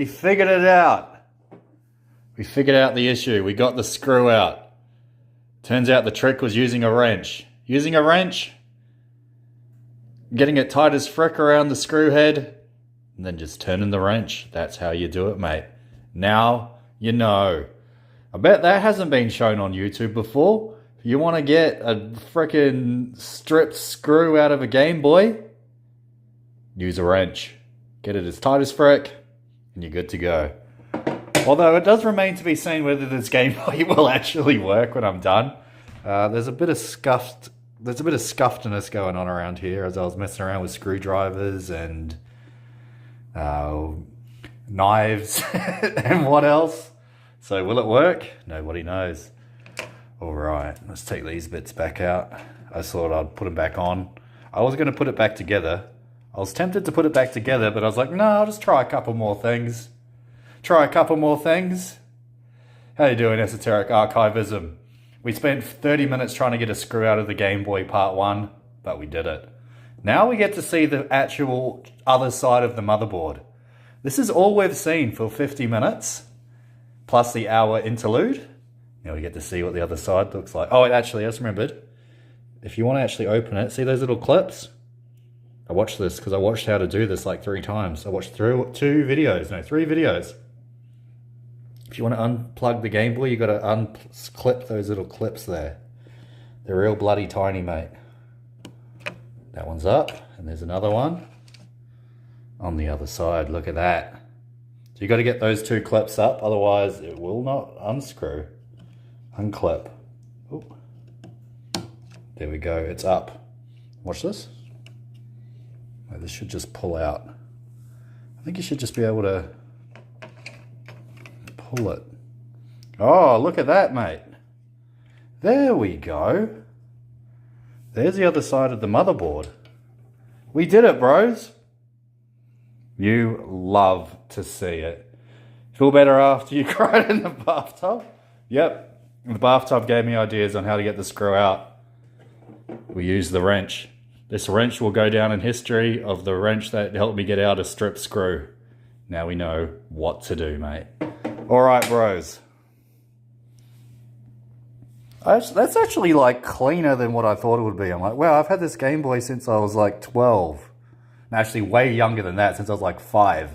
We figured it out. We figured out the issue. We got the screw out. Turns out the trick was using a wrench. Using a wrench, getting it tight as frick around the screw head, and then just turning the wrench. That's how you do it, mate. Now you know. I bet that hasn't been shown on YouTube before. If you want to get a frickin' stripped screw out of a Game Boy, use a wrench. Get it as tight as frick, and you're good to go. Although it does remain to be seen whether this Game Boy will actually work when I'm done. There's a bit of scuffedness going on around here as I was messing around with screwdrivers and knives and what else. So will it work? Nobody knows. All right, let's take these bits back out. I thought I'd put them back on. I was going to put it back together. I was tempted to put it back together, but I was like, no, I'll just try a couple more things. How you doing, Esoteric Archivism? We spent 30 minutes trying to get a screw out of the Game Boy Part 1, but we did it. Now we get to see the actual other side of the motherboard. This is all we've seen for 50 minutes, plus the hour interlude. Now we get to see what the other side looks like. Oh, actually, I just remembered. If you want to actually open it, see those little clips? I watched this because I watched how to do this like 3 times. I watched 3 videos. If you want to unplug the Game Boy, you got to unclip those little clips there. They're real bloody tiny, mate. That one's up, and there's another one on the other side. Look at that. So you got to get those 2 clips up, otherwise it will not unscrew. Unclip. Ooh. There we go. It's up. Watch this. Oh, this should just pull out. I think you should just be able to pull it. Oh, look at that, mate. There we go. There's the other side of the motherboard. We did it, bros. You love to see it. Feel better after you cried in the bathtub? Yep. The bathtub gave me ideas on how to get the screw out. We used the wrench. This wrench will go down in history of the wrench that helped me get out a strip screw. Now we know what to do, mate. Alright, bros. That's actually like cleaner than what I thought it would be. I'm like, wow, I've had this Game Boy since I was like 12. Actually, way younger than that, since I was like 5.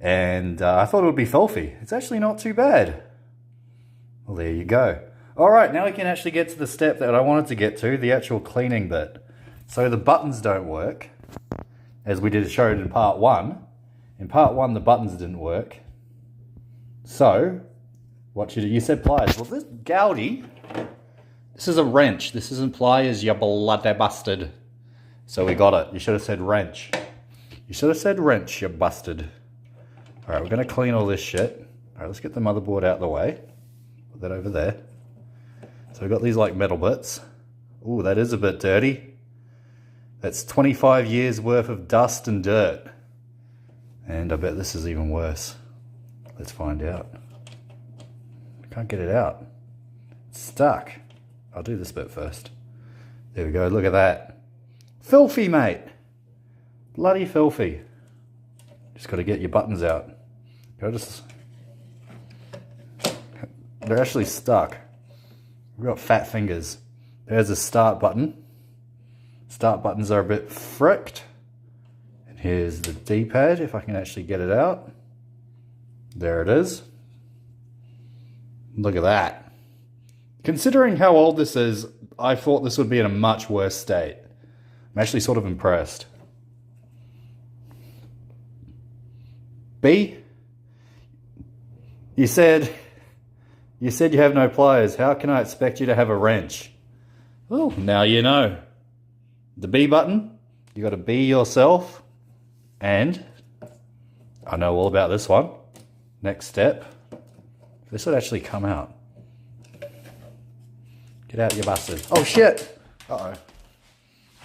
And I thought it would be filthy. It's actually not too bad. Well, there you go. Alright, now we can actually get to the step that I wanted to get to, the actual cleaning bit. So the buttons don't work, as we showed in part 1. In part 1, the buttons didn't work. So, what you said pliers. Well, this Gaudi, this is a wrench. This isn't pliers, you bloody bastard. So we got it. You should have said wrench. You should have said wrench, you bastard. Alright, we're going to clean all this shit. Alright, let's get the motherboard out of the way. Put that over there. So we've got these like metal bits. Ooh, that is a bit dirty. That's 25 years worth of dust and dirt. And I bet this is even worse. Let's find out. I can't get it out. It's stuck. I'll do this bit first. There we go, look at that. Filthy, mate. Bloody filthy. Just got to get your buttons out. They're actually stuck. We've got fat fingers. There's a start button. Start buttons are a bit fricked. And here's the D-pad, if I can actually get it out. There it is. Look at that. Considering how old this is, I thought this would be in a much worse state. I'm actually sort of impressed. B, you said you have no pliers. How can I expect you to have a wrench? Well, now you know. The B button, you got to be yourself. And I know all about this one. Next step, this would actually come out. Get out, you bastard. Oh shit! Uh-oh.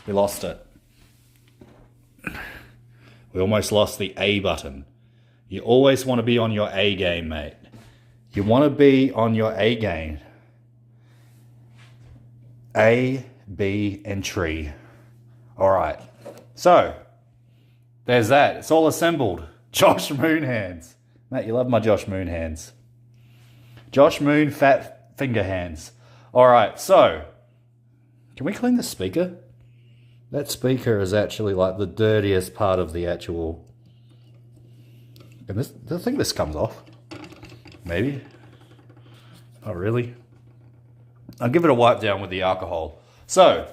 We lost it. We almost lost the A button. You always want to be on your A game, mate. You want to be on your A game. A, B, and tree. Alright. So, there's that. It's all assembled. Josh Moon hands. Mate, you love my Josh Moon hands. Josh Moon fat finger hands. Alright, so, can we clean the speaker? That speaker is actually like the dirtiest part of the actual... And this, I think this comes off. Maybe. Not really. I'll give it a wipe down with the alcohol. So,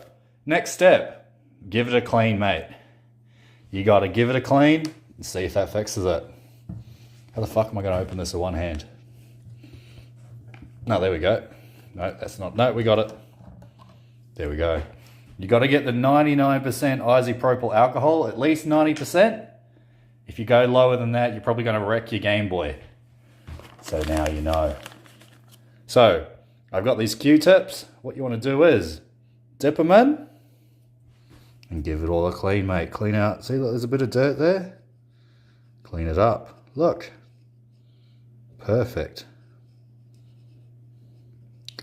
next step. Give it a clean, mate. You gotta give it a clean and see if that fixes it. How the fuck am I gonna open this with one hand? No, there we go. No, that's not... No, we got it. There we go. You gotta get the 99% isopropyl alcohol, at least 90%. If you go lower than that, you're probably gonna wreck your Game Boy. So now you know. So, I've got these Q-tips. What you want to do is dip them in and give it all a clean, mate. Clean out. See, look, there's a bit of dirt there. Clean it up. Look. Perfect.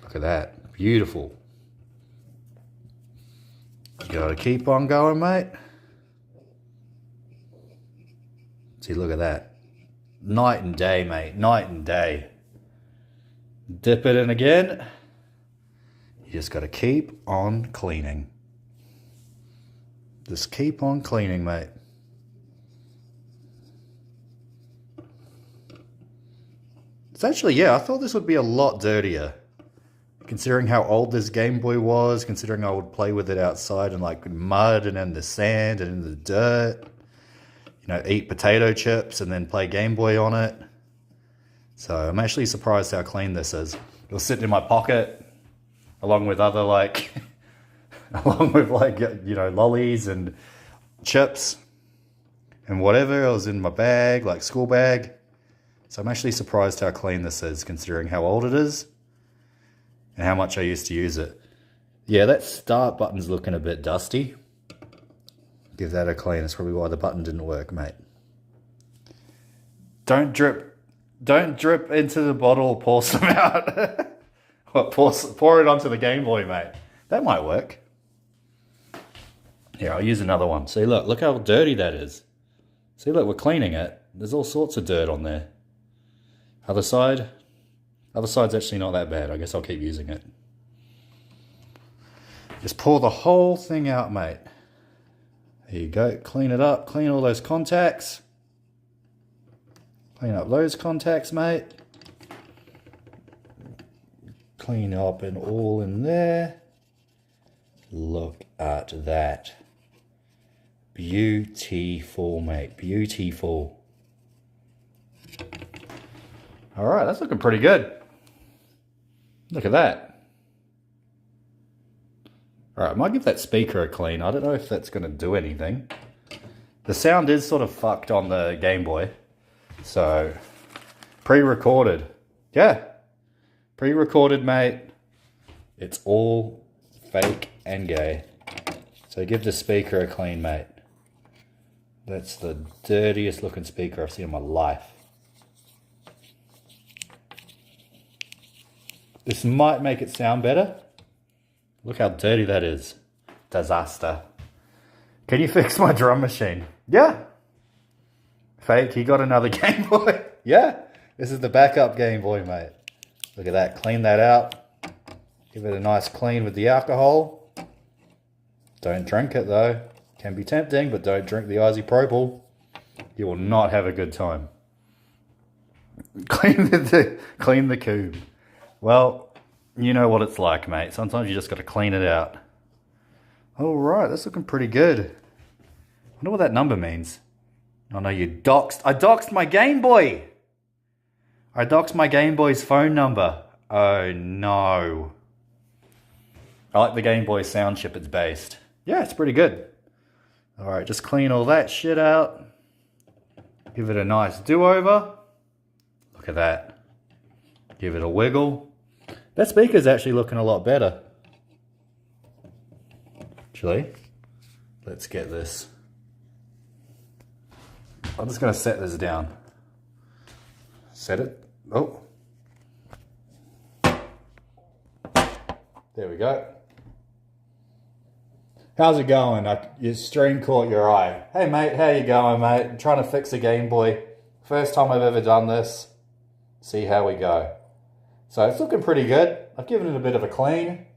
Look at that. Beautiful. You gotta keep on going, mate. See, look at that. Night and day, mate. Night and day. Dip it in again. You just got to keep on cleaning. Just keep on cleaning, mate. It's actually, yeah, I thought this would be a lot dirtier. Considering how old this Game Boy was, considering I would play with it outside in like mud and in the sand and in the dirt. You know, eat potato chips and then play Game Boy on it. So I'm actually surprised how clean this is. It was sitting in my pocket along with other like, along with like, you know, lollies and chips and whatever. It was in my bag, like school bag. So I'm actually surprised how clean this is considering how old it is and how much I used to use it. Yeah, that start button's looking a bit dusty. Give that a clean. That's probably why the button didn't work, mate. Don't drip into the bottle, pour some out. pour it onto the Game Boy, mate. That might work. Here, I'll use another one. See, look how dirty that is. See, look, we're cleaning it. There's all sorts of dirt on there. Other side. Other side's actually not that bad. I guess I'll keep using it. Just pour the whole thing out, mate. There you go. Clean it up. Clean all those contacts. Clean up those contacts, mate. Clean up and all in there. Look at that. Beautiful, mate. Beautiful. Alright, that's looking pretty good. Look at that. Alright, I might give that speaker a clean. I don't know if that's going to do anything. The sound is sort of fucked on the Game Boy. So, pre-recorded. Yeah. Pre-recorded, mate. It's all fake and gay. So give the speaker a clean, mate. That's the dirtiest looking speaker I've seen in my life. This might make it sound better. Look how dirty that is. Disaster. Can you fix my drum machine? Yeah. Fake, he got another Game Boy. Yeah. This is the backup Game Boy, mate. Look at that. Clean that out. Give it a nice clean with the alcohol. Don't drink it though. Can be tempting, but don't drink the isopropyl. You will not have a good time. Clean the cube. Well, you know what it's like, mate. Sometimes you just got to clean it out. All right, that's looking pretty good. I wonder what that number means. Oh no, you doxed. I doxed my Game Boy. I doxed my Game Boy's phone number. Oh no. I like the Game Boy sound chip it's based. Yeah, it's pretty good. All right, just clean all that shit out. Give it a nice do-over. Look at that. Give it a wiggle. That speaker's actually looking a lot better. Actually, let's get this. I'm just going to set this down. Set it. Oh. There we go. How's it going? Your stream caught your eye. Hey mate, how you going, mate? I'm trying to fix a Game Boy. First time I've ever done this. See how we go. So it's looking pretty good. I've given it a bit of a clean.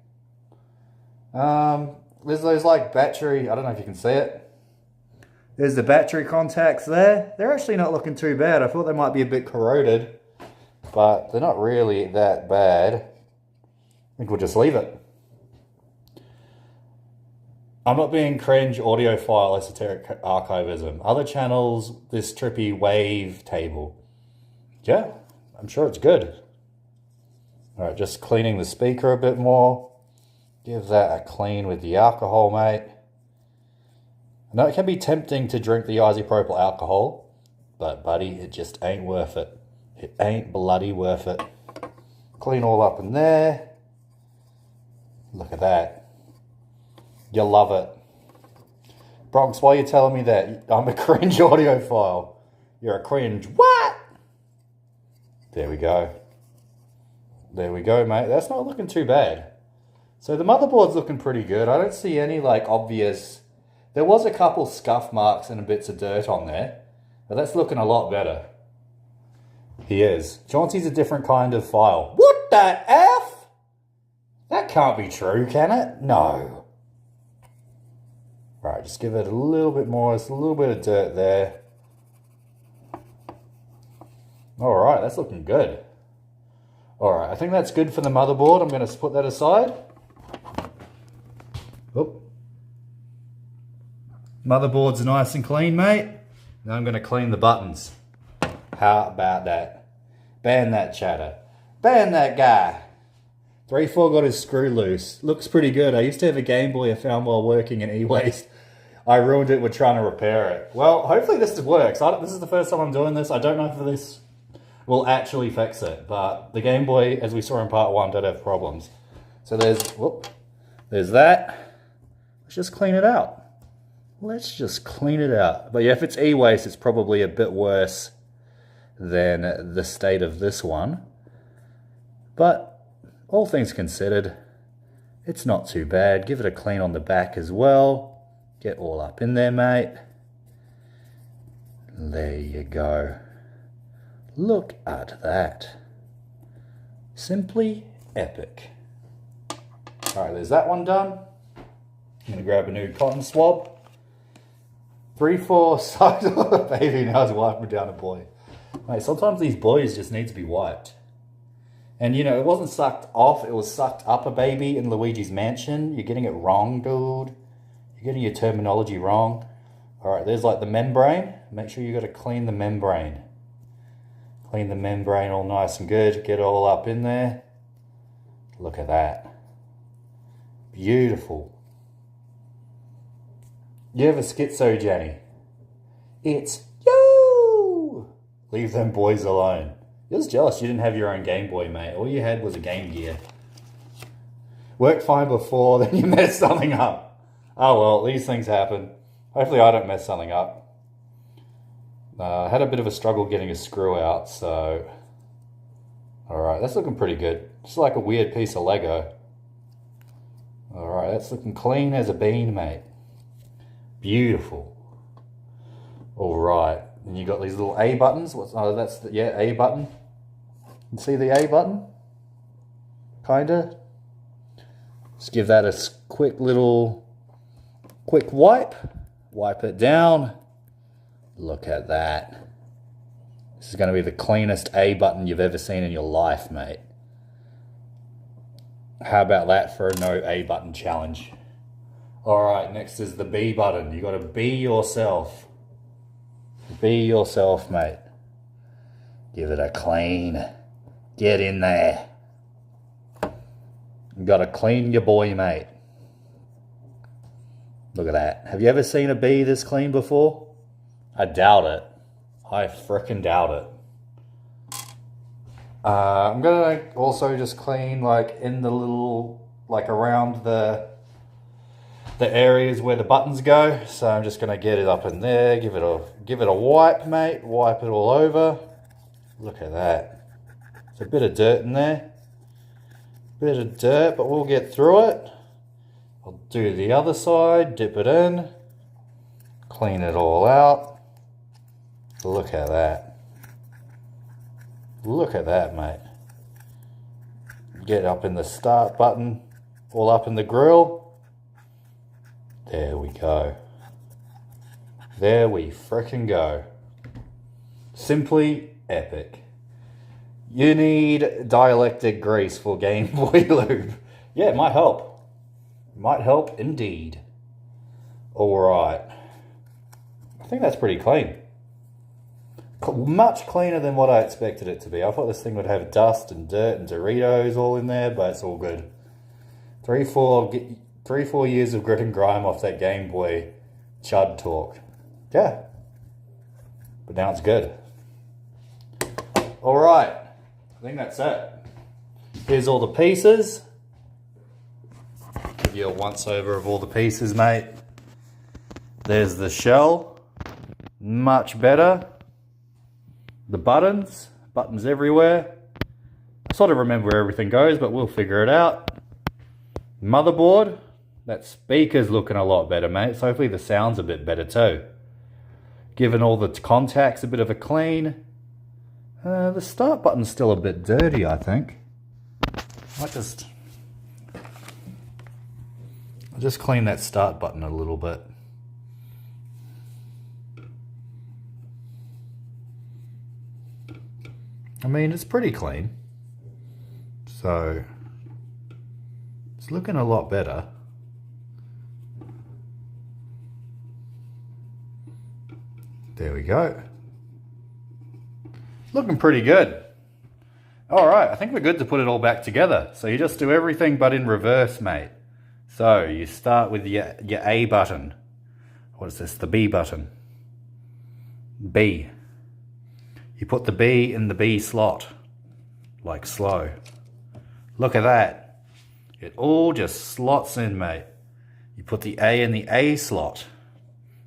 There's those like battery, I don't know if you can see it. There's the battery contacts there. They're actually not looking too bad. I thought they might be a bit corroded, but they're not really that bad. I think we'll just leave it. I'm not being cringe audiophile esoteric archivism. Other channels, this trippy wave table. Yeah, I'm sure it's good. All right, just cleaning the speaker a bit more. Give that a clean with the alcohol, mate. I know it can be tempting to drink the isopropyl alcohol, but buddy, it just ain't worth it. It ain't bloody worth it. Clean all up in there. Look at that. You'll love it. Bronx, why are you telling me that? I'm a cringe audiophile. You're a cringe. What? There we go. There we go, mate. That's not looking too bad. So the motherboard's looking pretty good. I don't see any like obvious... There was a couple scuff marks and bits of dirt on there, but that's looking a lot better. He is. Chauncey's a different kind of file. What the F? That can't be true, can it? No. Right, just give it a little bit more, just a little bit of dirt there. Alright, that's looking good. Alright, I think that's good for the motherboard. I'm going to put that aside. Oop. Motherboard's nice and clean, mate. Now I'm going to clean the buttons. How about that? Ban that chatter. Ban that guy. 3-4 got his screw loose. Looks pretty good. I used to have a Game Boy I found while working in e-waste. I ruined it with trying to repair it. Well, hopefully this works. This is the first time I'm doing this. I don't know if this will actually fix it, but the Game Boy, as we saw in part 1, don't have problems. So there's that. Let's just clean it out. Let's just clean it out. But yeah, if it's e-waste, it's probably a bit worse than the state of this one. But all things considered, it's not too bad. Give it a clean on the back as well. Get all up in there, mate. There you go. Look at that. Simply epic. Alright, there's that one done. I'm going to grab a new cotton swab. 3-4 sucked on a baby, now it's wiping down a boy. Mate, sometimes these boys just need to be wiped. And you know, it wasn't sucked off, it was sucked up a baby in Luigi's Mansion. You're getting it wrong, dude. You're getting your terminology wrong. Alright, there's like the membrane. Make sure you got to clean the membrane. Clean the membrane all nice and good. Get it all up in there. Look at that. Beautiful. You have a schizo, Jenny? It's you! Leave them boys alone. You're just jealous you didn't have your own Game Boy, mate. All you had was a Game Gear. Worked fine before, then you messed something up. Oh well, these things happen. Hopefully I don't mess something up. I had a bit of a struggle getting a screw out, so... Alright, that's looking pretty good. Just like a weird piece of Lego. Alright, that's looking clean as a bean, mate. Beautiful. Alright, and you got these little A buttons. That's the, yeah, A button. You see the A button? Kinda. Just give that a quick wipe. Wipe it down. Look at that. This is going to be the cleanest A button you've ever seen in your life, mate. How about that for a no A button challenge? Alright, next is the B button. You got to be yourself. Be yourself, mate. Give it a clean. Get in there. You got to clean your boy, mate. Look at that. Have you ever seen a bee this clean before? I doubt it. I frickin' doubt it. I'm going to also just clean like in the little, like around the areas where the buttons go. So I'm just going to get it up in there. Give it a wipe, mate. Wipe it all over. Look at that. There's a bit of dirt in there. Bit of dirt, but we'll get through it. I'll do the other side, dip it in, clean it all out. Look at that. Look at that, mate. Get up in the start button, all up in the grill. There we go. There we frickin' go. Simply epic. You need dielectric grease for Gameboy lube. Yeah, it might help. Might help indeed. Alright. I think that's pretty clean. Much cleaner than what I expected it to be. I thought this thing would have dust and dirt and Doritos all in there, but it's all good. 3-4 years of grit and grime off that Gameboy chud talk. Yeah. But now it's good. Alright. I think that's it. Here's all the pieces. Give you a once over of all the pieces, mate. There's the shell. Much better. The buttons everywhere. I sort of remember where everything goes, but we'll figure it out. Motherboard. That speaker's looking a lot better, mate. So hopefully the sound's a bit better too. Giving all the contacts a bit of a clean. The start button's still a bit dirty, I think. I'll just clean that start button a little bit. I mean, it's pretty clean. So, it's looking a lot better. There we go. Looking pretty good. Alright, I think we're good to put it all back together. So you just do everything but in reverse, mate. So you start with your A button. What is this? The B button. B. You put the B in the B slot. Like slow. Look at that. It all just slots in, mate. You put the A in the A slot.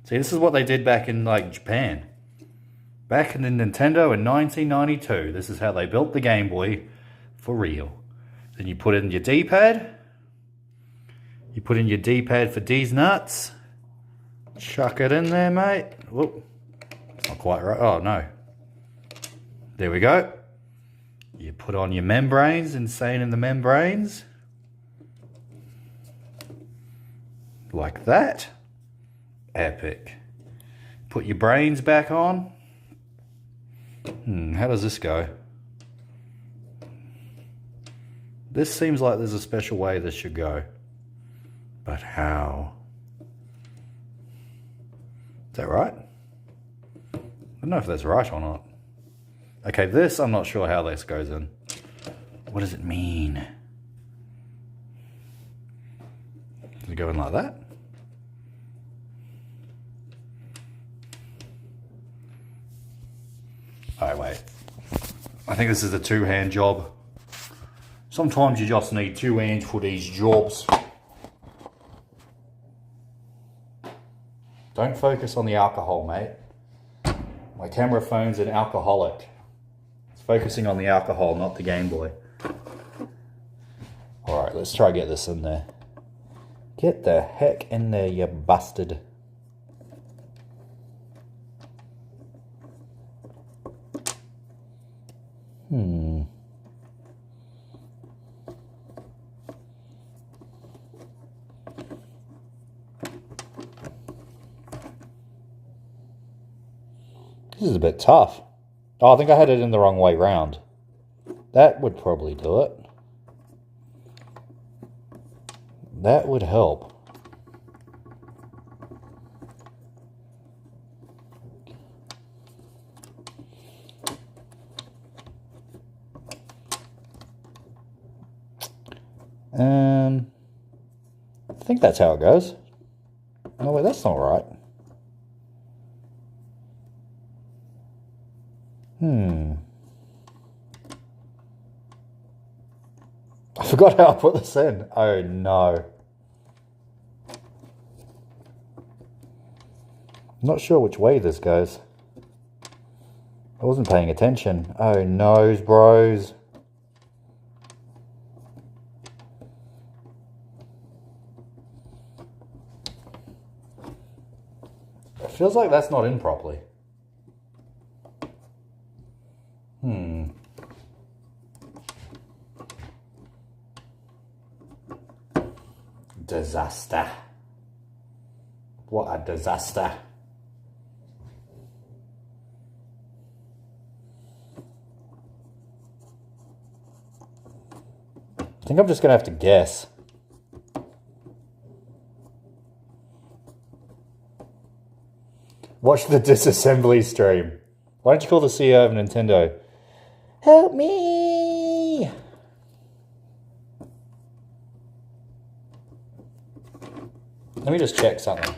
See, this is what they did back in like Japan. Back in the Nintendo in 1992, this is how they built the Game Boy for real. Then you put in your D-pad. You put in your D-pad for D's nuts. Chuck it in there, mate. Whoop. It's not quite right. Oh, no. There we go. You put on your membranes, insane in the membranes. Like that. Epic. Put your brains back on. How does this go? This seems like there's a special way this should go. But how? Is that right? I don't know if that's right or not. Okay, this, I'm not sure how this goes in. What does it mean? Does it go in like that? Alright, wait. I think this is a two-hand job. Sometimes you just need two hands for these jobs. Don't focus on the alcohol, mate. My camera phone's an alcoholic. It's focusing on the alcohol, not the Game Boy. Alright, let's try to get this in there. Get the heck in there, you bastard. This is a bit tough. Oh, I think I had it in the wrong way round. That would probably do it. That would help. I think that's how it goes. No, wait, that's not right. I forgot how I put this in. Oh no. I'm not sure which way this goes. I wasn't paying attention. Oh no, bros. It feels like that's not in properly. Disaster. What a disaster. I think I'm just going to have to guess. Watch the disassembly stream. Why don't you call the CEO of Nintendo? Help me! Let me just check something.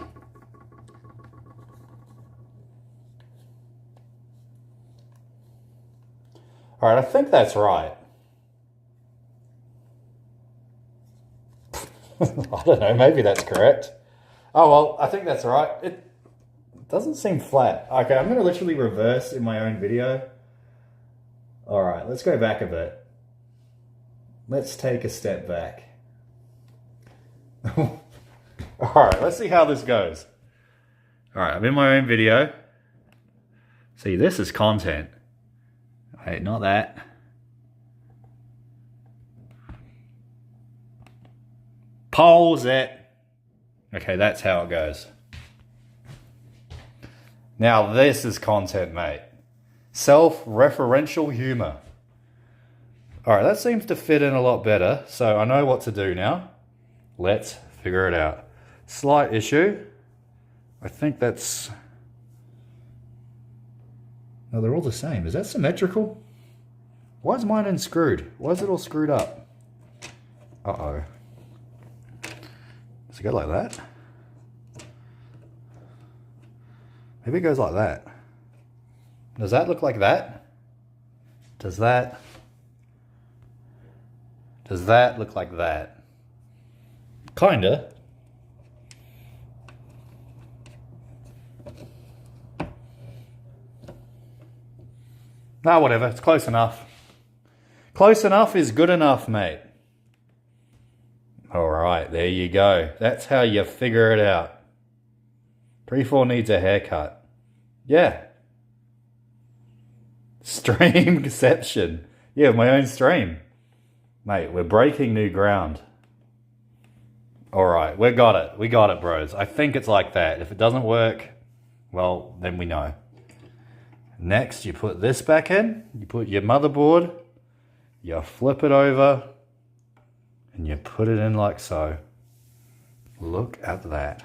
All right, I think that's right. I don't know, maybe that's correct. Oh, well, I think that's right. It doesn't seem flat. Okay, I'm going to literally reverse in my own video. All right, let's go back a bit. Let's take a step back. All right, let's see how this goes. All right, I'm in my own video. See, this is content. Wait, not that. Pause it. Okay, that's how it goes. Now this is content, mate. Self-referential humor. Alright, that seems to fit in a lot better, so I know what to do now. Let's figure it out. Slight issue. I think that's... No, they're all the same. Is that symmetrical? Why is mine unscrewed? Why is it all screwed up? Uh-oh. Does it go like that? Maybe it goes like that. Does that look like that? Does that look like that? Kinda. Nah, whatever. It's close enough. Close enough is good enough, mate. Alright, there you go. That's how you figure it out. 3-4 needs a haircut. Yeah. Stream conception. Yeah, my own stream. Mate, we're breaking new ground. Alright, we got it. We got it, bros. I think it's like that. If it doesn't work, well, then we know. Next, you put this back in. You put your motherboard. You flip it over. And you put it in like so. Look at that.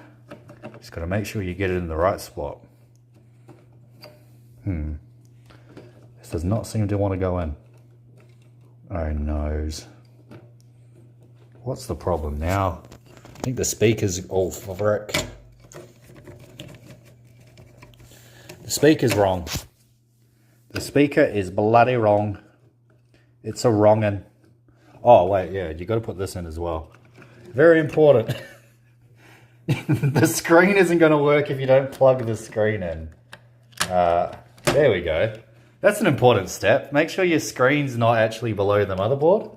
Just got to make sure you get it in the right spot. This does not seem to want to go in. Oh, noes. What's the problem now? I think the speaker's all frick. The speaker's wrong. The speaker is bloody wrong. It's a wrongin'. Oh, wait, yeah, you got to put this in as well. Very important. The screen isn't going to work if you don't plug the screen in. There we go. That's an important step. Make sure your screen's not actually below the motherboard.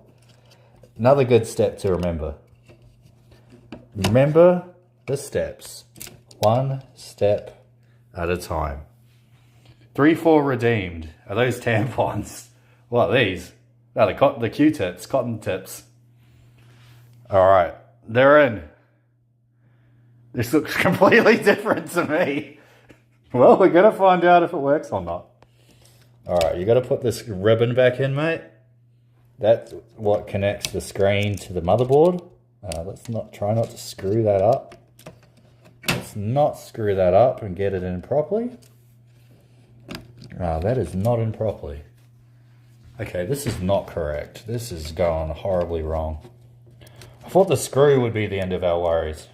Another good step to remember. Remember the steps. One step at a time. 3-4 redeemed. Are those tampons? What are these? No, the Q-tips, cotton tips. Alright, they're in. This looks completely different to me. Well, we're going to find out if it works or not. Alright, you got to put this ribbon back in, mate. That's what connects the screen to the motherboard. Let's try not to screw that up. Let's not screw that up and get it in properly. That is not in properly. Okay, this is not correct. This is going horribly wrong. I thought the screw would be the end of our worries.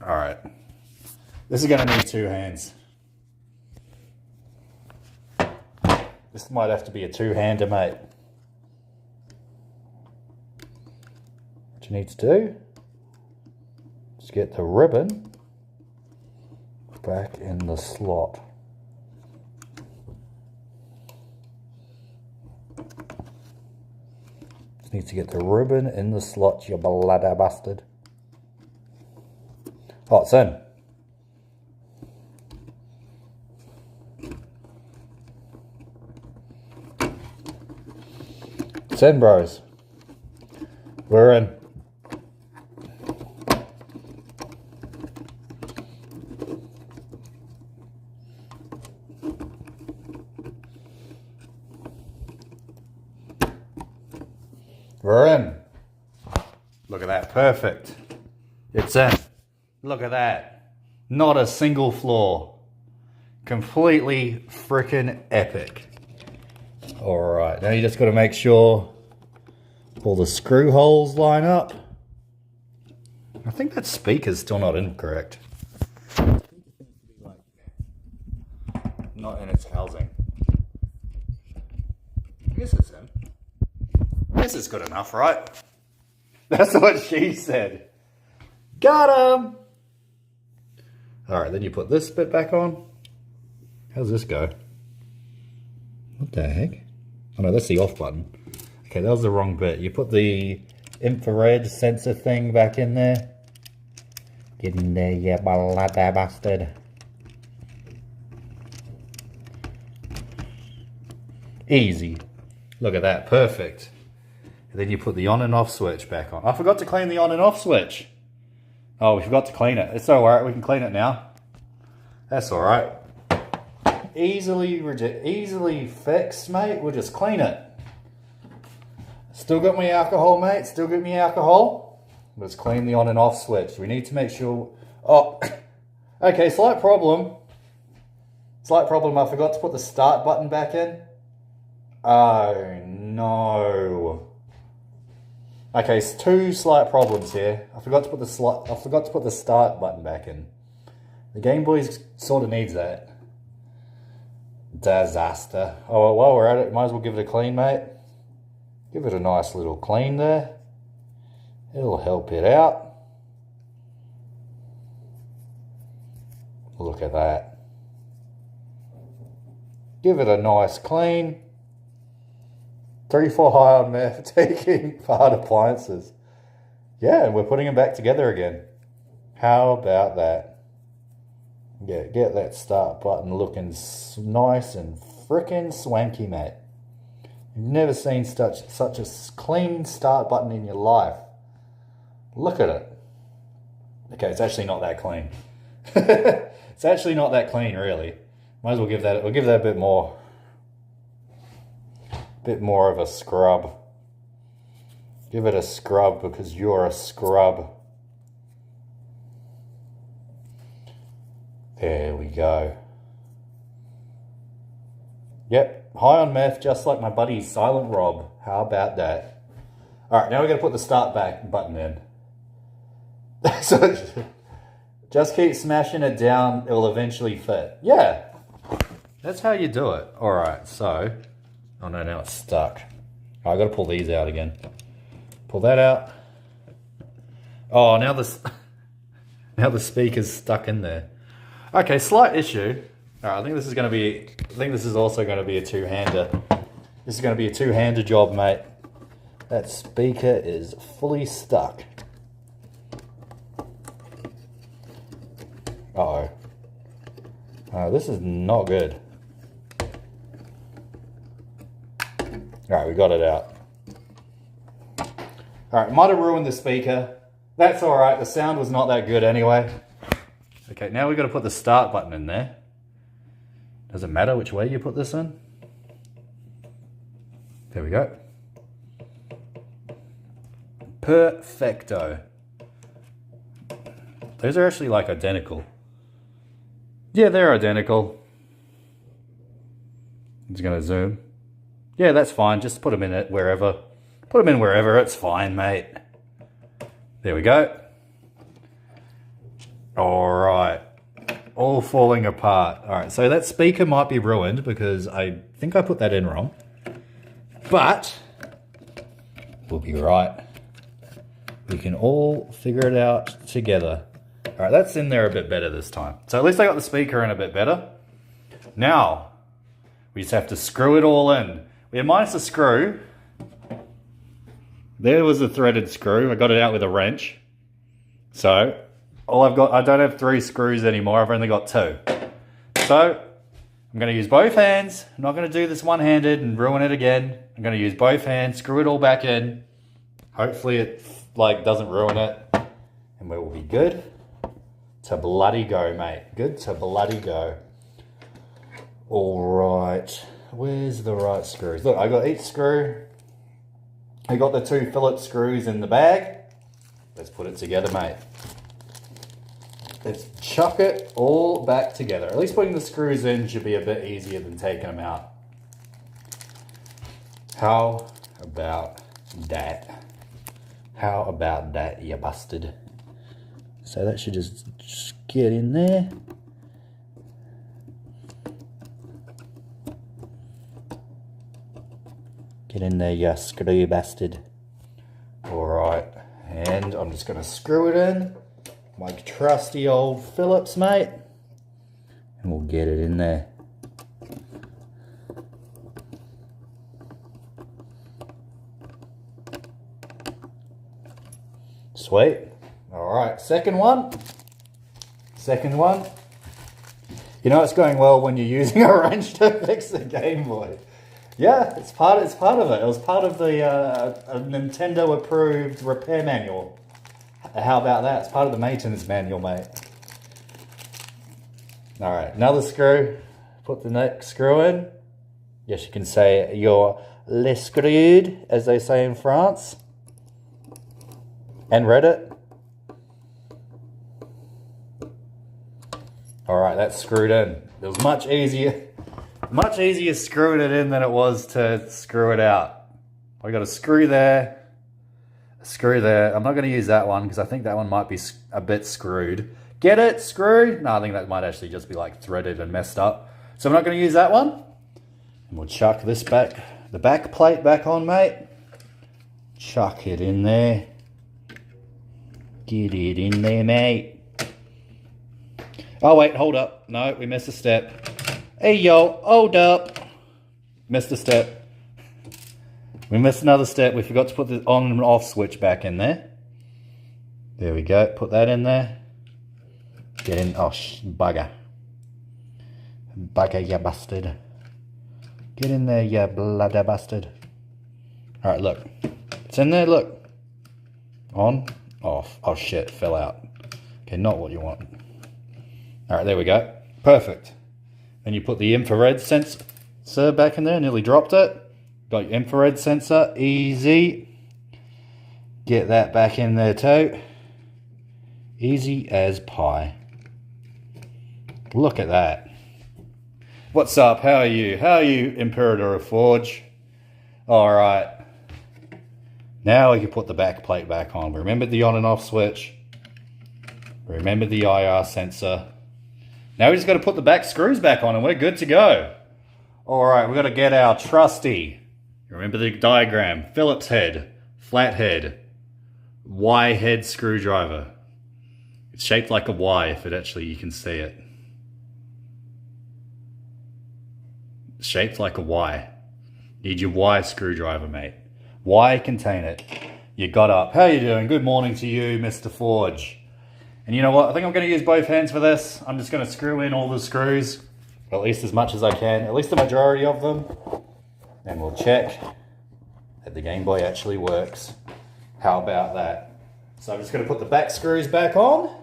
Alright. This is going to need 2 hands. This might have to be a 2-hander, mate. What you need to do is get the ribbon back in the slot. Need to get the ribbon in the slot, you bloody bastard. Oh, it's in. It's in, bros. We're in. We're in. Look at that, perfect. It's in. Look at that. Not a single flaw. Completely freaking epic. Alright, now you just got to make sure all the screw holes line up. I think that speaker's still not in correct. Not in its housing. I guess it's in. I guess it's good enough, right? That's what she said. Got him! Alright, then you put this bit back on. How's this go? What the heck? Oh no, that's the off button. Okay, that was the wrong bit. You put the infrared sensor thing back in there. Get in there, you bloody bastard. Easy. Look at that, perfect. And then you put the on and off switch back on. I forgot to clean the on and off switch. Oh, we forgot to clean it. It's alright, we can clean it now. That's alright. Easily fixed, mate. We'll just clean it. Still got me alcohol, mate. Still got me alcohol. Let's clean the on and off switch. We need to make sure... Oh, okay, slight problem. Slight problem, I forgot to put the start button back in. Oh, no. Okay, it's two slight problems here. I forgot to put the start button back in. The Gameboys sort of needs that. Disaster. Oh, well, while we're at it, might as well give it a clean, mate. Give it a nice little clean there. It'll help it out. Look at that. Give it a nice clean. 3-4 high on meth taking hard appliances. Yeah, and we're putting them back together again. How about that? Yeah, get that start button looking nice and frickin' swanky, mate. You've never seen such a clean start button in your life. Look at it. Okay, it's actually not that clean. It's actually not that clean, really. Might as well give that. We'll give that a bit more of a scrub. Give it a scrub because you're a scrub. There we go. Yep, high on meth, just like my buddy Silent Rob. How about that? Alright, now we're going to put the start back button in. So, just keep smashing it down, it'll eventually fit. Yeah, that's how you do it. Alright, so... Oh no, now it's stuck. Oh, I've got to pull these out again. Pull that out. Oh, now the speaker's stuck in there. Okay, slight issue. Alright, I think this is also going to be a two-hander. This is going to be a two-hander job, mate. That speaker is fully stuck. Uh-oh. This is not good. Alright, we got it out. Alright, might have ruined the speaker. That's alright, the sound was not that good anyway. Okay, now we've got to put the start button in there. Does it matter which way you put this in? There we go. Perfecto. Those are actually like identical. Yeah, they're identical. I'm just going to zoom. Yeah, that's fine. Just put them in it wherever. Put them in wherever. It's fine, mate. There we go. Alright. All falling apart. Alright, so that speaker might be ruined because I think I put that in wrong. But we'll be right. We can all figure it out together. Alright, that's in there a bit better this time. So at least I got the speaker in a bit better. Now, we just have to screw it all in. We have minus a screw. There was a threaded screw. I got it out with a wrench. So, I don't have 3 screws anymore. I've only got 2. So, I'm going to use both hands. I'm not going to do this one-handed and ruin it again. I'm going to use both hands, screw it all back in. Hopefully it doesn't ruin it. And we will be good to bloody go, mate. Good to bloody go. All right. Where's the right screws? Look, I got each screw I got the 2 Phillips screws in the bag. Let's put it together, mate. Let's chuck it all back together. At least putting the screws in should be a bit easier than taking them out. How about that? How about that, you bastard? So that should just get in there. Get in there, you screw bastard. Alright, and I'm just going to screw it in. My trusty old Phillips, mate. And we'll get it in there. Sweet. Alright, second one. Second one. You know it's going well when you're using a wrench to fix a Game Boy. Yeah, it's part of it. It was part of the Nintendo approved repair manual. How about that? It's part of the maintenance manual, mate. Alright, another screw. Put the next screw in. Yes, you can say you're les screwed, as they say in France. And Reddit. Alright, that's screwed in. It was much easier screwing it in than it was to screw it out. I got a screw there, a screw there. I'm not going to use that one because I think that one might be a bit screwed. Get it? Screw? No, I think that might actually just be like threaded and messed up. So I'm not going to use that one. And we'll chuck this back, the back plate back on, mate. Chuck it in there. Get it in there, mate. Oh wait, hold up. No, we missed a step. Hey yo, hold up. Missed a step. We missed another step. We forgot to put the on and off switch back in there. There we go. Put that in there. Get in. Oh, bugger. Bugger, you bastard. Get in there, you bloody bastard. Alright, look. It's in there, look. On, off. Oh shit, fell out. Okay, not what you want. Alright, there we go. Perfect. Then you put the infrared sensor back in there. Nearly dropped it. Got your infrared sensor. Easy. Get that back in there too. Easy as pie. Look at that. What's up? How are you? How are you, Imperator of Forge? Alright. Now we can put the back plate back on. Remember the on and off switch. Remember the IR sensor. Now we just got to put the back screws back on and we're good to go. Alright, we've got to get our trusty, remember the diagram, Phillips head, flat head, Y head screwdriver. It's shaped like a Y if it actually, you can see it. It's shaped like a Y. Need your Y screwdriver, mate. Y contain it. You got up. How you doing? Good morning to you, Mr. Forge. And you know what? I think I'm going to use both hands for this. I'm just going to screw in all the screws, at least as much as I can, at least the majority of them. And we'll check that the Game Boy actually works. How about that? So I'm just going to put the back screws back on.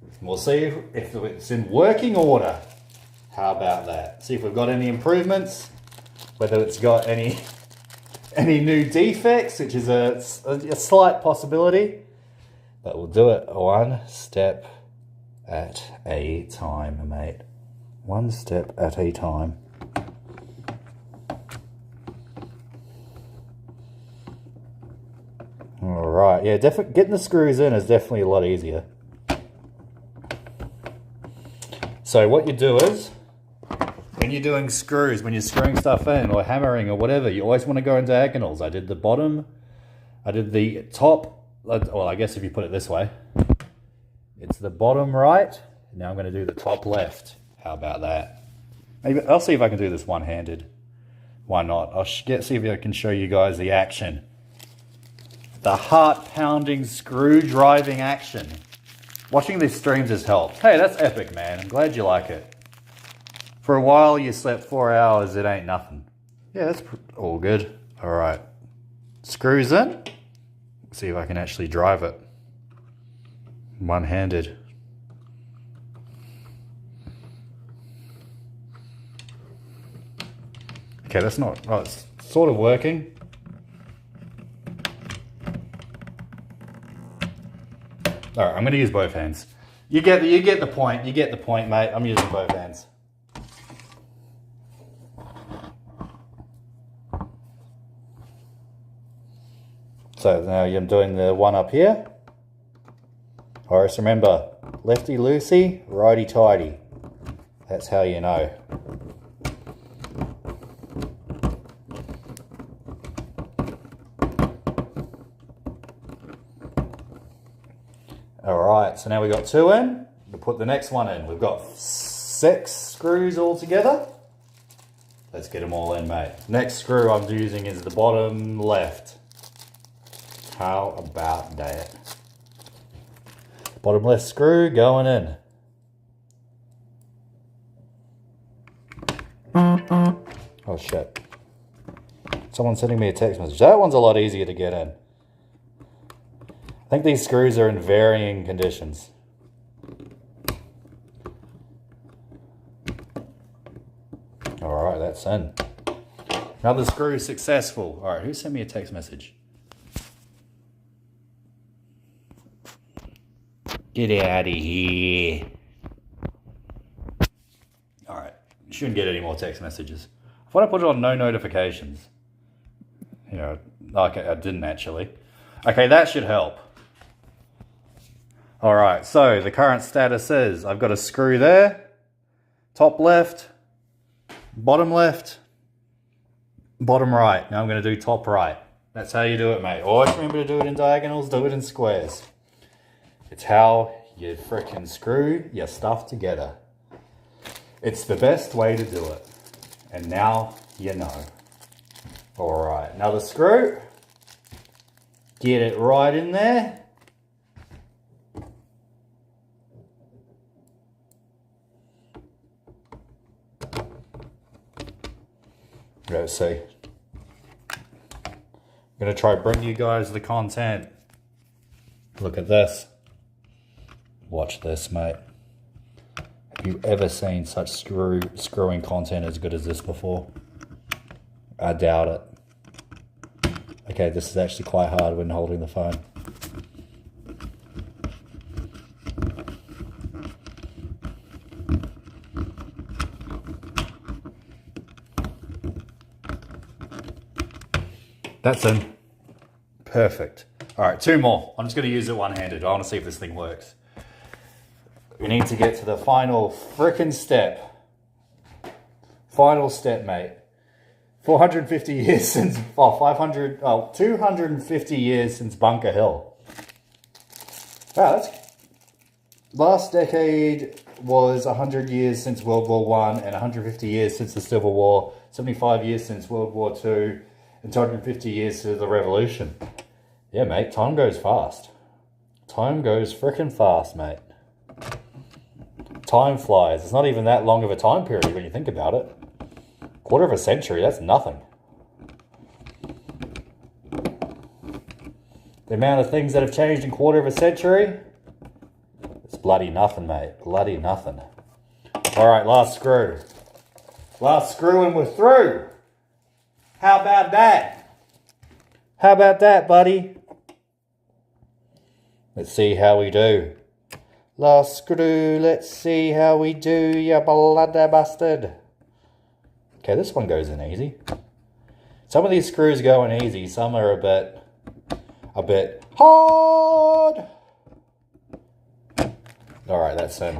And we'll see if it's in working order. How about that? See if we've got any improvements. Whether it's got any new defects, which is a slight possibility. But we'll do it one step at a time, mate. One step at a time. Alright, yeah, getting the screws in is definitely a lot easier. So what you do is, when you're doing screws, when you're screwing stuff in or hammering or whatever, you always want to go in diagonals. I did the bottom, I did the top. Well, I guess if you put it this way, it's the bottom right. Now I'm going to do the top left. How about that? Maybe I'll see if I can do this one-handed. Why not? I'll see if I can show you guys the action. The heart-pounding, screw-driving action. Watching these streams has helped. Hey, that's epic, man. I'm glad you like it. For a while, you slept 4 hours. It ain't nothing. Yeah, that's all good. All right. Screws in. See if I can actually drive it. One-handed. Okay, that's not... Oh, it's sort of working. All right, I'm going to use both hands. You get the point. You get the point, mate. I'm using both hands. So now I'm doing the one up here. Horace, remember, lefty loosey, righty tighty. That's how you know. Alright, so now we've got 2 in. We'll put the next one in. We've got 6 screws all together. Let's get them all in, mate. Next screw I'm using is the bottom left. How about that? Bottom left screw going in. Oh shit. Someone's sending me a text message. That one's a lot easier to get in. I think these screws are in varying conditions. Alright, that's in. Another screw successful. Alright, who sent me a text message? Get out of here. Alright, you shouldn't get any more text messages. I thought I put it on no notifications. You know, okay, I didn't actually. Okay, that should help. Alright, so the current status is I've got a screw there, top left, bottom right. Now I'm going to do top right. That's how you do it, mate. Always remember to do it in diagonals, do it in squares. It's how you frickin' screw your stuff together. It's the best way to do it. And now you know. Alright, another screw. Get it right in there. Let's see. I'm going to try bring you guys the content. Look at this. Watch this, mate. Have you ever seen such screwing content as good as this before? I doubt it. Okay, this is actually quite hard when holding the phone. That's in. Perfect. All right, 2 more. I'm just going to use it one-handed. I want to see if this thing works. We need to get to the final frickin' step. Final step, mate. 450 years since, 250 years since Bunker Hill. Wow, that's... Last decade was 100 years since World War I and 150 years since the Civil War, 75 years since World War II, and 250 years to the Revolution. Yeah, mate, time goes fast. Time goes frickin' fast, mate. Time flies. It's not even that long of a time period when you think about it. Quarter of a century, that's nothing. The amount of things that have changed in quarter of a century, it's bloody nothing, mate. Bloody nothing. Alright, last screw. Last screw and we're through. How about that? How about that, buddy? Let's see how we do. Last screw, let's see how we do, you bloody bastard. Okay, this one goes in easy. Some of these screws go in easy, some are a bit hard. Alright, that's in.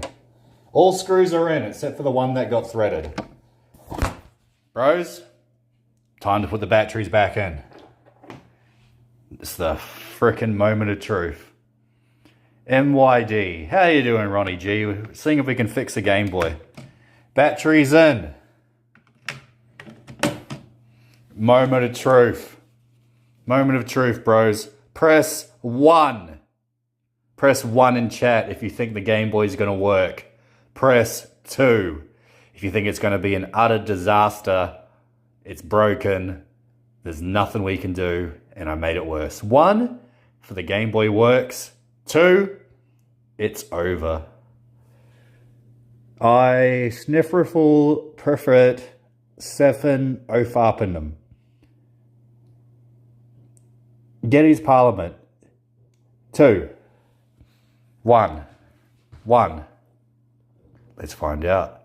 All screws are in, except for the one that got threaded. Bros, time to put the batteries back in. It's the frickin' moment of truth. MYD. How you doing, Ronnie G? We're seeing if we can fix a Game Boy. Batteries in. Moment of truth. Moment of truth, bros. Press 1. Press 1 in chat if you think the Game Boy is going to work. Press 2 if you think it's going to be an utter disaster. It's broken. There's nothing we can do, and I made it worse. 1, for the Game Boy works. 2, it's over. I snifferful perfect 7 O'Farpenham. Geddes Parliament. 2. One. Let's find out.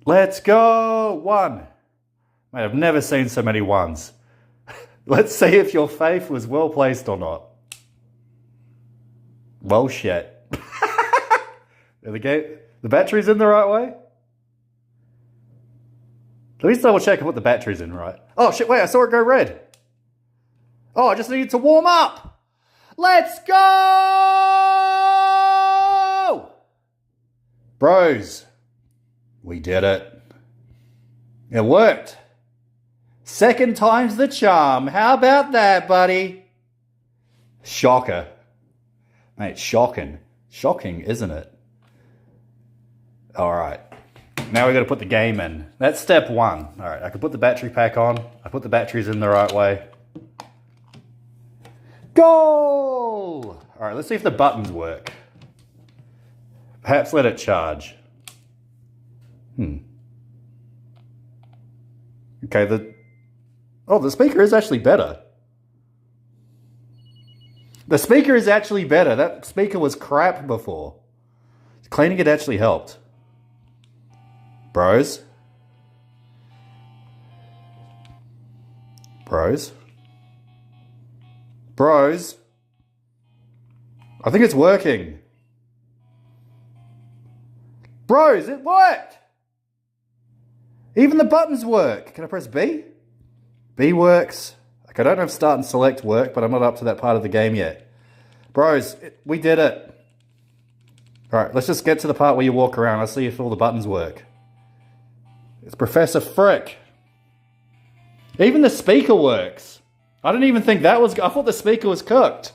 Let's go. 1. Mate, I've never seen so many ones. Let's see if your faith was well placed or not. Well, shit. The battery's in the right way? Let me double check and put the batteries in right. Oh shit, wait, I saw it go red. Oh, I just needed to warm up. Let's go! Bros, we did it. It worked. Second time's the charm. How about that, buddy? Shocker. Mate, shocking. Shocking, isn't it? All right. Now we got to put the game in. That's step 1. All right, I can put the battery pack on. I put the batteries in the right way. Goal! All right, let's see if the buttons work. Perhaps let it charge. Okay, the speaker is actually better. The speaker is actually better. That speaker was crap before. Cleaning it actually helped. Bros. I think it's working. Bros, it worked! Even the buttons work. Can I press B? B works. I don't know if start and select work, but I'm not up to that part of the game yet. Bros, we did it. Alright, let's just get to the part where you walk around. Let's see if all the buttons work. It's Professor Frick. Even the speaker works. I didn't even think that was... I thought the speaker was cooked.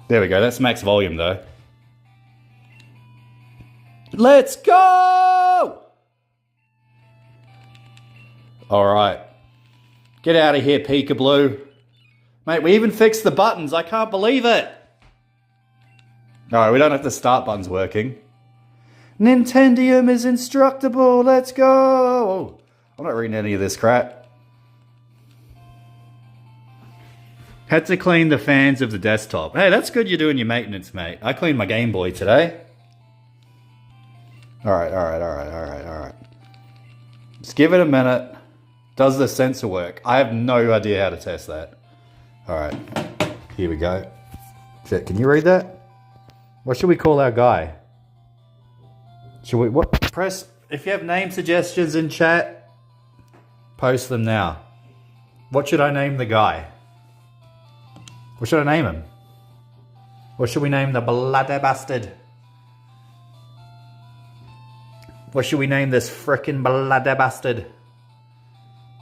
There we go. That's max volume, though. Let's go! Alright. Get out of here, Peekaboo. Mate, we even fixed the buttons. I can't believe it. Alright, we don't have the start buttons working. Nintendium is instructable. Let's go. I'm not reading any of this crap. Had to clean the fans of the desktop. Hey, that's good you're doing your maintenance, mate. I cleaned my Game Boy today. Alright. Just give it a minute. Does the sensor work? I have no idea how to test that. Alright. Here we go. Shit, can you read that? What should we call our guy? Should we... What? Press... If you have name suggestions in chat, post them now. What should I name the guy? What should I name him? What should we name the bloody bastard? What should we name this frickin' bloody bastard?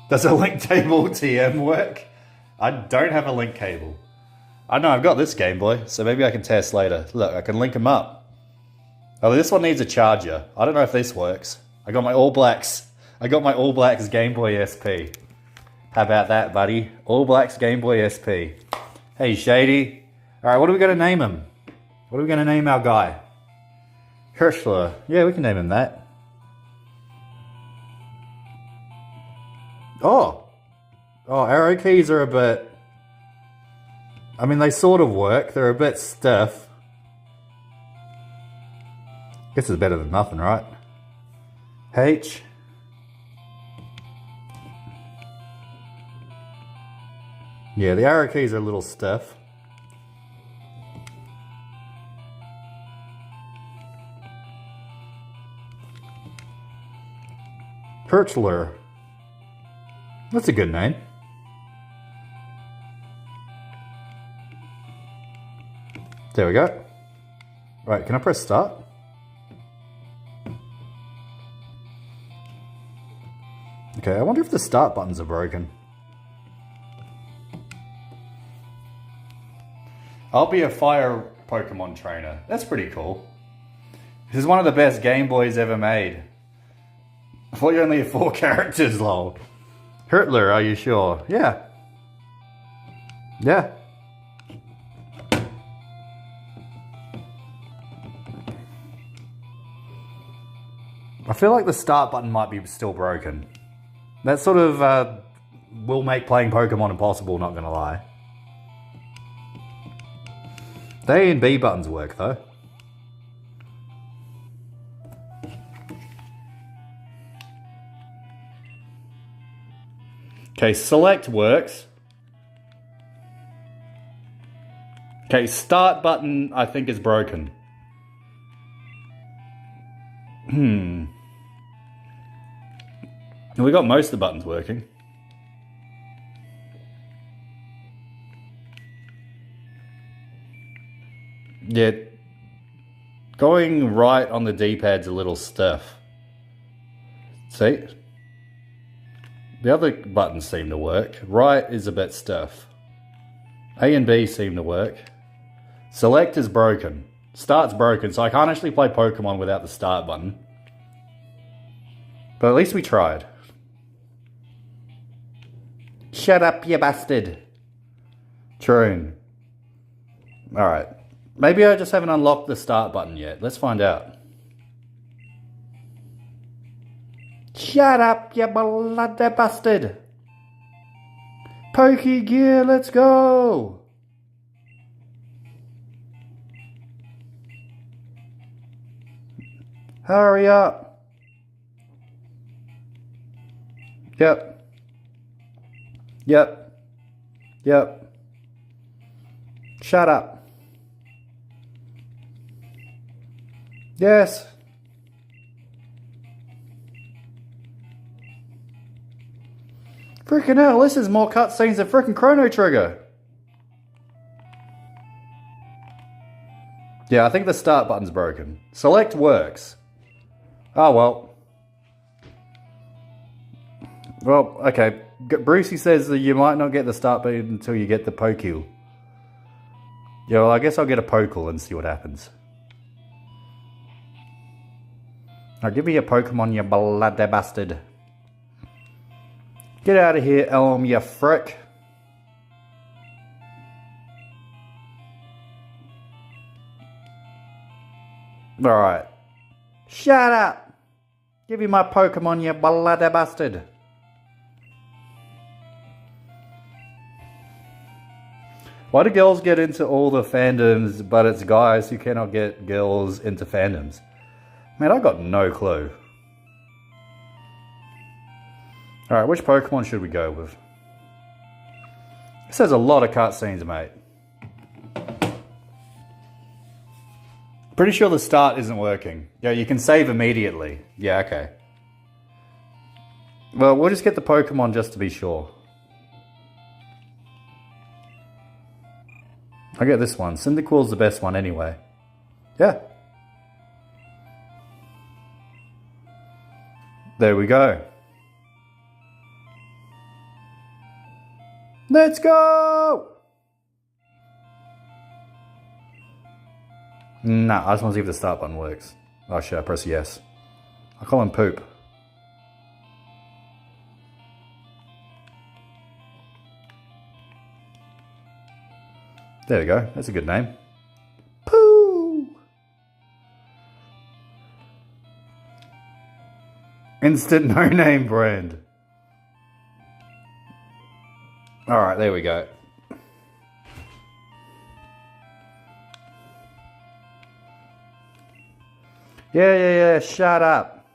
Does a link table TM work? I don't have a link cable. I know I've got this Game Boy, so maybe I can test later. Look, I can link them up. Oh, this one needs a charger. I don't know if this works. I got my All Blacks Game Boy SP. How about that, buddy? All Blacks Game Boy SP. Hey, Shady. Alright, what are we going to name him? What are we going to name our guy? Hirschler. Yeah, we can name him that. Oh, arrow keys are a bit... I mean, they sort of work. They're a bit stiff. Guess it's better than nothing, right? H. Yeah, the arrow keys are a little stiff. Hirschler. That's a good name. There we go. Right, can I press start? Okay, I wonder if the start buttons are broken. I'll be a fire Pokemon trainer. That's pretty cool. This is one of the best Game Boys ever made. I thought you only had 4 characters, lol. Hirtler, are you sure? Yeah. Yeah. I feel like the start button might be still broken. That sort of will make playing Pokemon impossible, not gonna lie. The A and B buttons work though. Okay, select works. Okay, start button I think is broken. We got most of the buttons working. Yeah, going right on the D-pad's a little stiff. See? The other buttons seem to work. Right is a bit stiff. A and B seem to work. Select is broken. Start's broken, so I can't actually play Pokemon without the start button. But at least we tried. Shut up, you bastard. Troon. Alright. Maybe I just haven't unlocked the start button yet. Let's find out. Shut up, you bloody bastard. Pokey gear, let's go. Hurry up. Yep. Yep. Yep. Shut up. Yes. Freaking hell, this is more cutscenes than freaking Chrono Trigger. Yeah, I think the start button's broken. Select works. Oh well. Well, okay. Brucey says that you might not get the start button until you get the Pokey. Yeah, well, I guess I'll get a Pokey and see what happens. Now give me a Pokemon, you bloody bastard. Get out of here, Elm, you frick. Alright. Shut up. Give me my Pokemon, you bloody bastard. Why do girls get into all the fandoms, but it's guys who cannot get girls into fandoms? Man, I got no clue. Alright, which Pokemon should we go with? This has a lot of cutscenes, mate. Pretty sure the start isn't working. Yeah, you can save immediately. Yeah, okay. Well, we'll just get the Pokemon just to be sure. I get this one. Cyndaquil's the best one anyway. Yeah. There we go. Let's go! Nah, I just want to see if the start button works. Oh shit, I press yes. I call him Poop. There we go, that's a good name. Poo! Instant no-name brand. Alright, there we go. Yeah, shut up.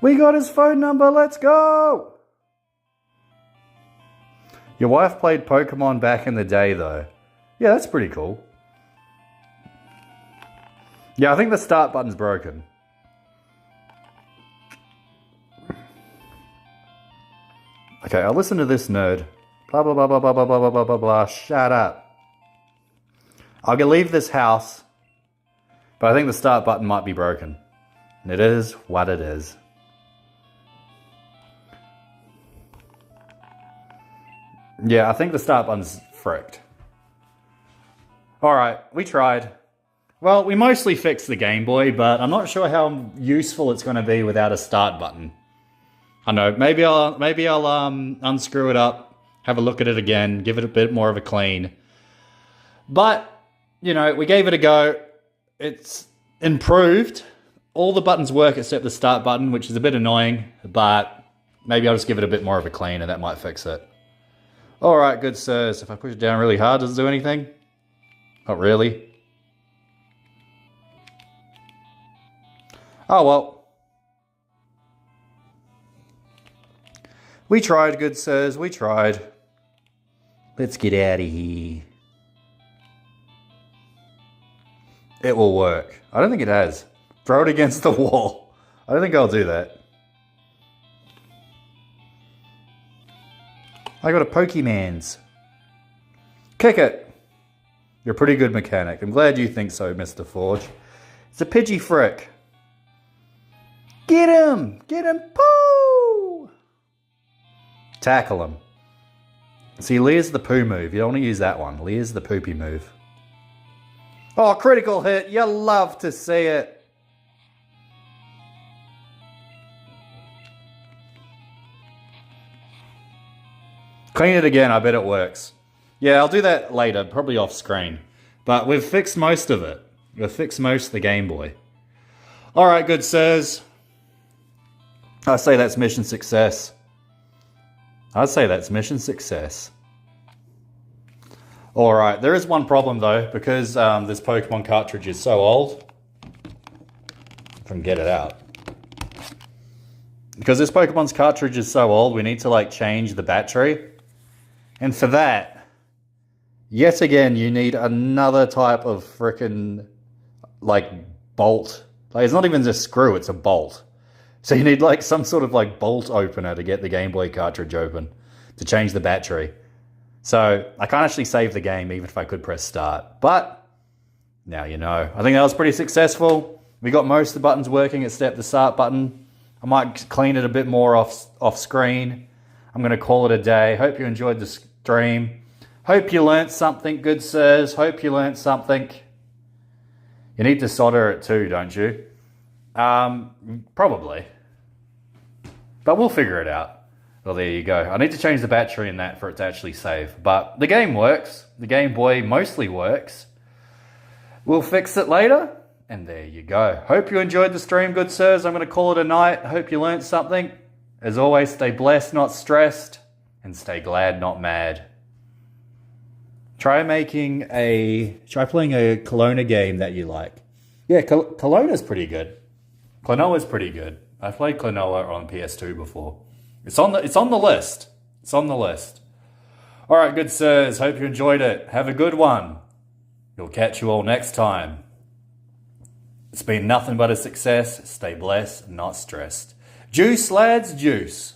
We got his phone number, let's go! Your wife played Pokemon back in the day though. Yeah, that's pretty cool. Yeah, I think the start button's broken. Okay, I'll listen to this nerd. Blah, blah, blah, blah, blah, blah, blah, blah, blah, blah. Shut up. I'll leave this house, but I think the start button might be broken. And it is what it is. Yeah, I think the start button's fricked. Alright, we tried. Well, we mostly fixed the Game Boy, but I'm not sure how useful it's going to be without a start button. I know, maybe I'll unscrew it up, have a look at it again, give it a bit more of a clean. But, you know, we gave it a go. It's improved. All the buttons work except the start button, which is a bit annoying, but maybe I'll just give it a bit more of a clean and that might fix it. Alright, good sirs. If I push it down really hard, does it do anything? Not really. Oh well. We tried, good sirs, we tried. Let's get out of here. It will work. I don't think it has. Throw it against the wall. I don't think I'll do that. I got a Pokemans. Kick it. You're a pretty good mechanic. I'm glad you think so, Mr. Forge. It's a Pidgey Frick. Get him! Get him! Poo! Tackle him. See, Lear's the poo move. You don't want to use that one. Lear's the poopy move. Oh, critical hit. You love to see it. Clean it again. I bet it works. Yeah, I'll do that later, probably off screen. But we've fixed most of it. We've fixed most of the Game Boy. Alright, good sirs. I say that's mission success. I'd say that's mission success. Alright, there is one problem though, because this Pokemon cartridge is so old. If I can get it out. Because this Pokemon's cartridge is so old, we need to like change the battery. And for that, yet again, you need another type of frickin' like bolt. Like it's not even a screw, it's a bolt. So you need like some sort of like bolt opener to get the Game Boy cartridge open to change the battery. So I can't actually save the game even if I could press start. But now you know. I think that was pretty successful. We got most of the buttons working except the start button. I might clean it a bit more off screen. I'm going to call it a day. Hope you enjoyed the stream. Hope you learnt something, good sirs. Hope you learnt something. You need to solder it too, don't you? Probably. But we'll figure it out. Well, there you go. I need to change the battery in that for it to actually save. But the game works. The Game Boy mostly works. We'll fix it later. And there you go. Hope you enjoyed the stream, good sirs. I'm going to call it a night. Hope you learnt something. As always, stay blessed, not stressed. And stay glad, not mad. Try playing a Kelowna game that you like. Yeah, Kelowna's pretty good. Klonoa's pretty good. I played Klonoa on PS2 before. It's on the list. It's on the list. Alright, good sirs. Hope you enjoyed it. Have a good one. We'll catch you all next time. It's been nothing but a success. Stay blessed, not stressed. Juice, lads, juice.